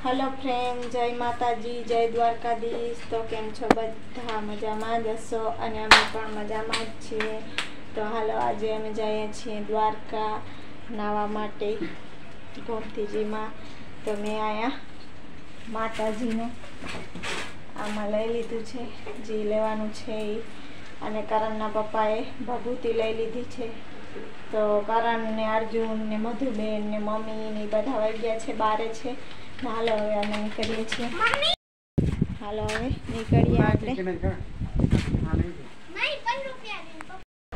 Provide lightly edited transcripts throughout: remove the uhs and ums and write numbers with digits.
Hello friend, जय माताजी, जय द्वारकाधीश। तो केम छो बधा मजामां ज हशो अने अमे पण मजामां ज छीए। तो हालो आजे अमे जाईए छीए द्वारका नावा माटे गोमतीजीमां। तो मैं आया माताजीने आमां लई लीधुं छे, जे लेवानुं छे ए अने करણના પપ્પાએ ભભૂતિ લઈ લીધી છે। તો કરણ ને અર્જુન ને મધુબેન ને મમ્મી ને બધા વઈ ગયા છે, બારે છે। હાલો હવે અમે નીકળીએ છીએ। હાલો હવે નીકળીએ આપણે।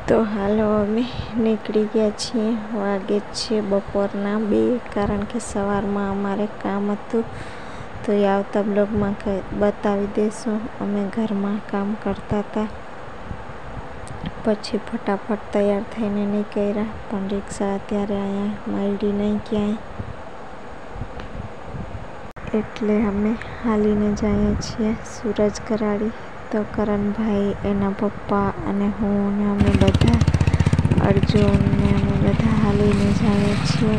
તો હાલો અમે નીકળી ગયા છીએ। વાગે છે બપોરના 2 કારણ કે સવારમાં અમારે કામ હતું। તો એ આવતા બ્લોગમાં બતાવી દેશું। અમે ઘરમાં કામ કરતા હતા, પછી ફટાફટ તૈયાર થઈને નીકળ્યા, પણ રિક્ષા અત્યારે અહીંયા મળી નહીં ક્યાંય, એટલે અમે હાલીને જઈએ છીએ સૂરજ કરાડી। તો કરણભાઈ, એના પપ્પા અને હું ને અમે બધા, અર્જુન ને અમે બધા હાલીને જઈએ છીએ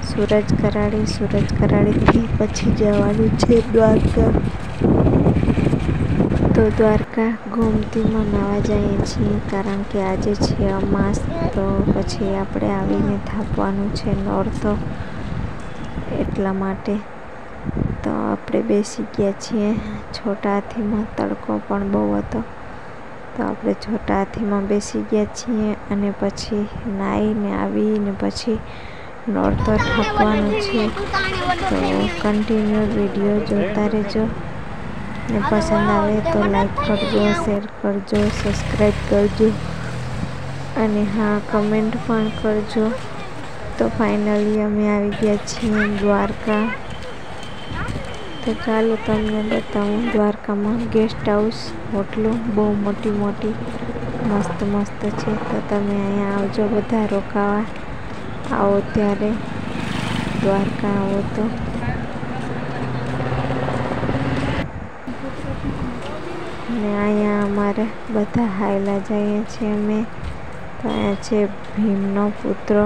સૂરજ કરાડીથી પછી જવાનું છે દ્વારકા। તો દ્વારકા ગોમતીમાં નાવા જઈએ છીએ કારણ કે આજે છે અમાસ। તો પછી આપણે આવીને થાપવાનું છે નોરતો, એટલા માટે। તો આપણે બેસી ગયા છીએ છોટા હાથીમાં। તડકો પણ બહુ હતો, તો આપણે છોટા હાથીમાં બેસી ગયા છીએ અને પછી નાહીને આવીને પછી નોરતો થાપવાનું છે। તો કન્ટિન્યુ વિડીયો જોતા રહેજો ને પસંદ આવે તો લાઈક કરજો, શેર કરજો, સબસ્ક્રાઈબ કરજો અને હા, કમેન્ટ પણ કરજો। તો ફાઇનલી અમે આવી ગયા છીએ દ્વારકા। તો ચાલો તમને બતાવું દ્વારકામાં ગેસ્ટ હાઉસ, હોટલો બહુ મોટી મોટી મસ્ત મસ્ત છે। તો તમે અહીંયા આવજો બધા રોકાવા, આવો ત્યારે દ્વારકા આવો તો। ને અહીંયા અમારે બધા હાયલા જઈએ છીએ અમે। તો અહીંયા છે ભીમનો પુત્ર।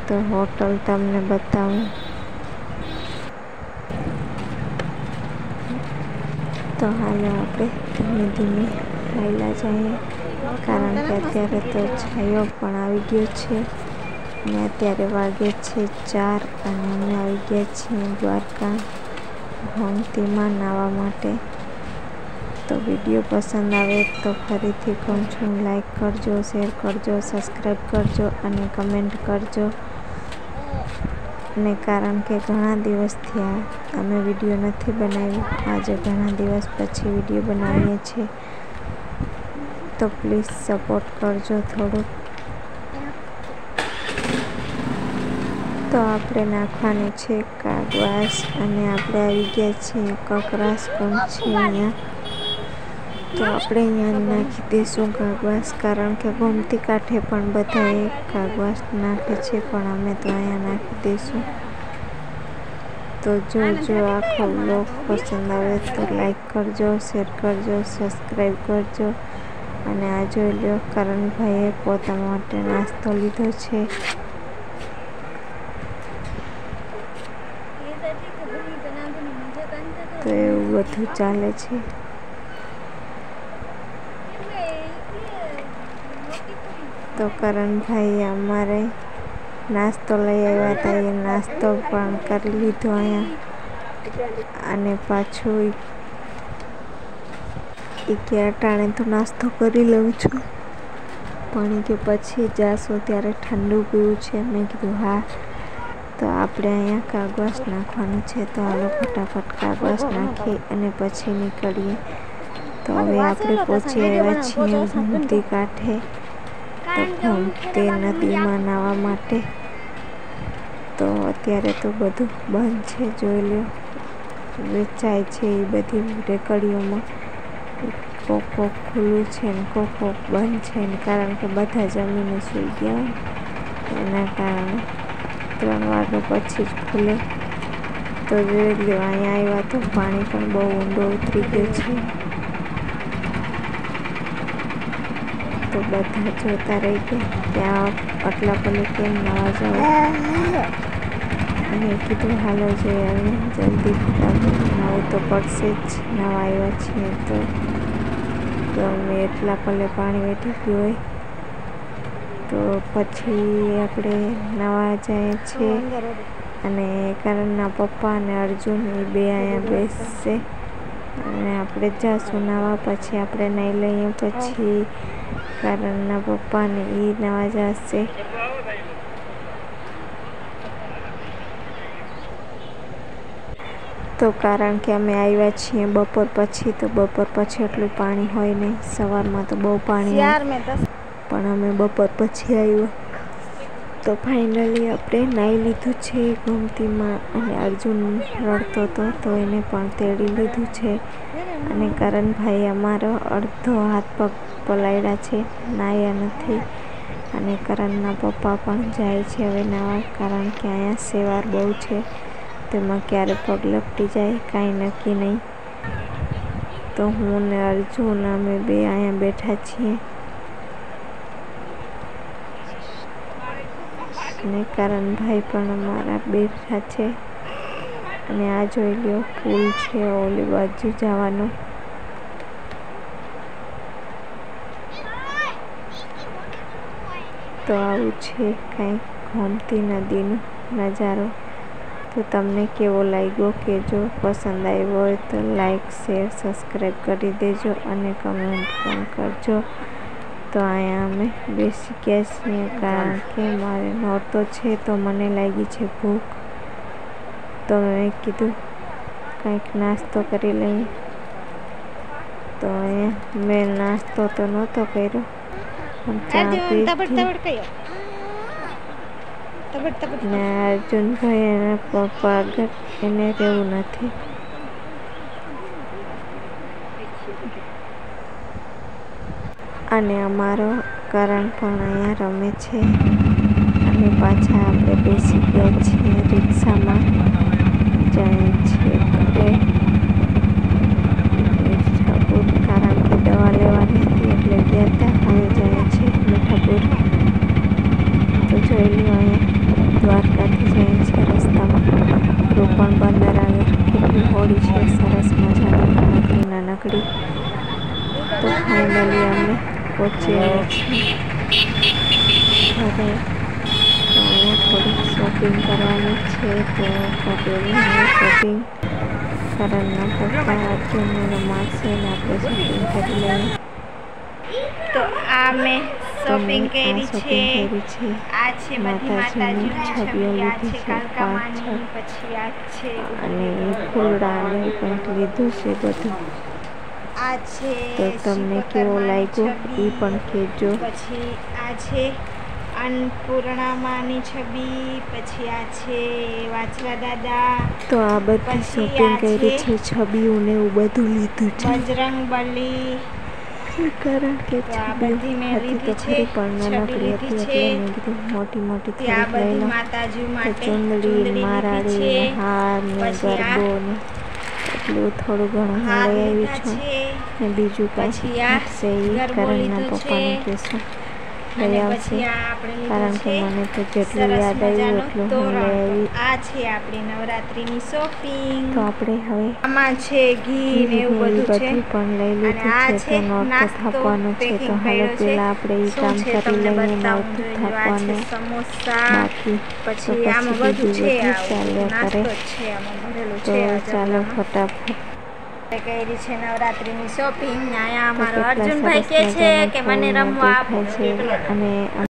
તો હોટલ તમને બતાવું। તો હાલો આપણે ધીમે ધીમે હાયલા જઈએ કારણ કે અત્યારે તો છાયો પણ આવી ગયો છે અને અત્યારે વાગે છે 4 અને અમે આવી ગયા છીએ દ્વારકા ગોમતીમાં નાવા માટે। તો વિડીયો પસંદ આવે તો ફરીથી કહું છું, લાઈક કરજો, શેર કરજો, સબસ્ક્રાઈબ કરજો અને કમેન્ટ કરજો। ને કારણ કે ઘણા દિવસ થયા અમે વિડીયો નથી બનાવ્યો, આજે ઘણા દિવસ પછી વિડીયો બનાવીએ છીએ। તો પ્લીઝ સપોર્ટ કરજો થોડુંક। તો આપણે નાખવાનું છે કાગવાસ અને આપણે આવી ગયા છીએ કકરાસ પણ છે અહીંયા। તો આપણે અહીંયા નાખી દઈશું કાગવાસ કારણ કે ગોમતી કાંઠે પણ બધાએ કાગવાસ નાખે છે, પણ અમે તો અહીંયા નાખી દઈશું। તો જો આખો બ્લોગ પસંદ આવે તો લાઈક કરજો, શેર કરજો, સબસ્ક્રાઈબ કરજો અને આ જોઈ લો કરણભાઈએ પોતાના માટે નાસ્તો લીધો છે। તો એવું બધું ચાલે છે। તો કરણભાઈ અમારે નાસ્તો લઈ આવ્યા હતા, એ નાસ્તો પણ કરી લીધો અહીંયા અને પાછું એ કે અટાણે તો નાસ્તો કરી લઉં છું, પણ કે પછી જાશું ત્યારે ઠંડુ પીવું છે। મેં કીધું હા। તો આપણે અહીંયા કાગવાસ નાખવાનું છે, તો હાલો ફટાફટ કાગવાસ નાખી અને પછી નીકળીએ। તો હવે આપણે પહોંચી આવ્યા છીએ ગોમતી કાંઠે, તો ગોમતી નદીમાં નાહવા માટે। તો અત્યારે તો બધું બંધ છે, જોઈ લો વેચાય છે એ બધી રેકડીઓમાં, કોક ખુલ્લું છે ને કોક બંધ છે ને કારણ કે બધા જમીને સૂઈ ગયા હોય એના કારણે 3 વાગ્યા પછી જ ખુલે। તો જોઈ લો અહીંયા આવ્યા તો પાણી પણ બહુ ઊંડો ઉતરી ગયો છે। તો બધા જોતા રહી ગયા ત્યાં આટલા પણ કેમ નાવા જાવ। મેં કીધું હાલો જઈ આવે જલ્દી ફટાફટ, નાવું તો પડશે જ, નાવા આવ્યા છીએ તો અમે એટલા પલે પાણી વેઠી ગયું હોય તો પછી આપણે નાવા જઈએ છીએ. અને કરણના પપ્પા અને અર્જુન એ બે અહીંયા બેસશે અને આપણે જાશું નાવા. પછી આપણે નાહી લઈએ, પછી કરણના પપ્પાને એ નાવા જશે. તો કારણ કે અમે આવ્યા છીએ બપોર પછી, તો બપોર પછી એટલું પાણી હોય નહીં. સવારમાં તો બહુ પાણી હોય, પણ અમે બપોર પછી આવ્યા. તો ફાઇનલી આપણે નાહી લીધું છે ગોમતીમાં, અને અર્જુન રડતો હતો તો એને પણ તેડી લીધું છે. અને કરણભાઈ અમારો અડધો હાથ પગ પલાળ્યા છે, નાહ્યા નથી. અને કરણના પપ્પા પણ જાય છે હવે નાવા, કારણ કે અહીંયા સેવાર બહુ છે, તેમાં ક્યારે પગ લપટી જાય કાંઈ નક્કી નહીં. તો હું ને અર્જુન અમે બે અહીંયા બેઠા છીએ અને કરણભાઈ પણ અમારા બેઠા છે. અને આ જોઈ લ્યો પુલ છે ઓલી બાજુ જવાનું. તો આવું છે કંઈક ગોમતી નદીનો નજારો. તો તમને કેવો લાગ્યો કહેજો, પસંદ આવ્યો હોય તો લાઈક શેર સબસ્ક્રાઈબ કરી દેજો અને કમેન્ટ પણ કરજો. તો અહીંયા અમે બેસી ગયા છીએ, કારણ કે મારે નોરતો છે તો મને લાગી છે ભૂખ. તો મેં કીધું કંઈક નાસ્તો કરી લઈએ. તો અહીંયા મેં નાસ્તો તો નહોતો કર્યો, ચા પીધી. ને અર્જુનભાઈ એના પપ્પા આગળ એને રહેવું નથી. અને અમારો કરણ પણ અહીંયા રમે છે. અને પાછા આપણે બેસી ગયા છીએ રિક્ષામાં, જાય છે ઘરે મીઠાપુર, કારણ કે દવા લેવાની હતી એટલે ગયા હતા. હવે જાય છે મીઠાપુર. તો જોઈ લો અહીંયા દ્વારકાથી જાય છે રસ્તામાં રોપણ બંદર આવે, કેટલી હોડી છે સરસ મજાની નાનકડી. તો ફાઇનલી અમે પહોંચી આવ્યા છીએ ઘરે. તો અહીંયા થોડીક શોપિંગ કરવાની છે, તો કપેરીની શોપિંગ. કરણના પપ્પા અર્જુનને માસીને આપણે શોપિંગ કરી લઈએ. તો આ મેં શોપિંગ કરી છે. આ છે બધી માતાજીની છબીઓ લીધી છે પાછળ, પછી આ છે અને ફૂલડા અને કંઈક લીધું છે બધું. આ છે તો તમને કેવો લાગ્યો એ પણ કહેજો. પછી આ છે અન્નપૂર્ણામાની છબી, પછી આ છે વાછલા દાદા. તો આ બધી શોપિંગ કરી છે, છબીઓ ને એવું બધું લીધું છે. બજરંગબલી, કારણ કે આ બધી મેં લીધી છે, પણ નાનકડી હતી એટલે મેં કીધું મોટી મોટી આ થોડીક લઈ બધી લો. માતાજી માટે ચુંદડી, મારાડી, હાર ને ગરબો ને એટલું થોડું ઘણું હું લઈ આવી છું. ને બીજું પછી આ પાછું એ કરણના પપ્પાને કહેશું લઈ આવશે, કારણ કે મને તો જેટલું યાદ આવ્યું એટલું હું લઈ આવી. આ છે આપણી નવરાત્રીની શોપિંગ. તો આપણે હવે આમાં છે ઘી ને એવું બધું છે, પણ લઈ લીધું છે. તો નોરતું થાપવાનું છે, તો હવે પેલા આપણે એ કામ કરી લઈએ નોરતું થાપવાનું. બાકી પછી આમાં બધું છે, ચાલ્યા કરે. તો ચાલો ફટાફટ કરી છે નવરાત્રીની શોપિંગ. અહીંયા અમારો અર્જુનભાઈ કહે છે કે મને રમવા આપો. અને